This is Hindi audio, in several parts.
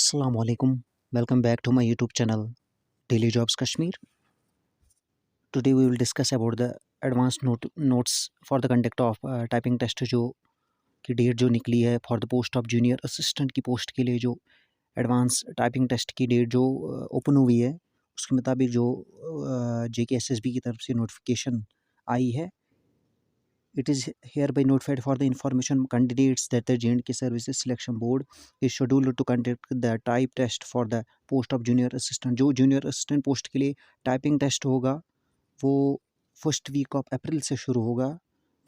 Assalamu alaikum. Welcome back to my YouTube channel Daily Jobs Kashmir. Today we will discuss about the advanced notes for the conduct of typing test जो की डेट जो निकली है for the post of junior assistant की पोस्ट के लिए जो एडवांस टाइपिंग टेस्ट की डेट जो ओपन हुई है उसके मुताबिक जो JKSSB की तरफ से नोटिफिकेशन आई है. It is hereby notified for the information candidates that the J&K Services Selection Board is scheduled to conduct the type test for the post of junior assistant. जो junior assistant post के लिए टाइपिंग टेस्ट होगा वो फर्स्ट वीक ऑफ अप्रैल से शुरू होगा,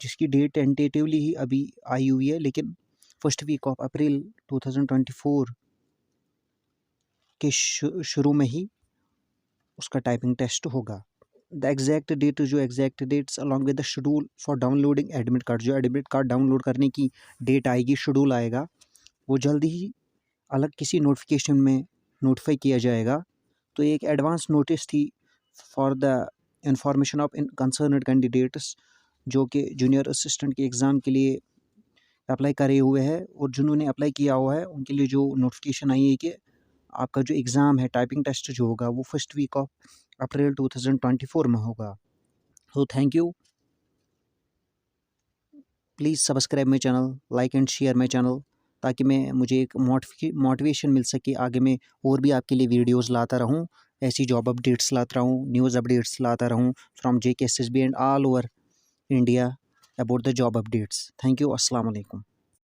जिसकी डेट टेंटेटिवली ही अभी आई हुई है, लेकिन फर्स्ट वीक ऑफ अप्रैल 2024 के शुरू में ही उसका टाइपिंग टेस्ट होगा. द एग्जैक्ट डेट जो exact dates along with the schedule for downloading admit card, जो एडमिट कार्ड डाउनलोड करने की डेट आएगी, शेड्यूल आएगा, वो जल्दी ही अलग किसी नोटिफिकेशन में नोटिफाई किया जाएगा. तो एक एडवांस नोटिस थी for the information of concerned candidates जो कि जूनियर असिस्टेंट के एग्ज़ाम के लिए अप्लाई करे हुए हैं और जिन्होंने अप्लाई किया हुआ है उनके लिए जो नोटिफिकेशन आई है कि आपका जो एग्ज़ाम है टाइपिंग टेस्ट जो होगा वो फर्स्ट वीक ऑफ अप्रैल 2024 में होगा. तो thank you. Please subscribe my channel, like and share my channel, ताकि मुझे एक मोटिवेशन मिल सके, आगे मैं और भी आपके लिए वीडियोस लाता रहूं, ऐसी जॉब अपडेट्स लाता रहूं, न्यूज़ अपडेट्स लाता रहूं from JKSSB and all over India about the job updates. Thank you. अस्सलाम वालेकुम.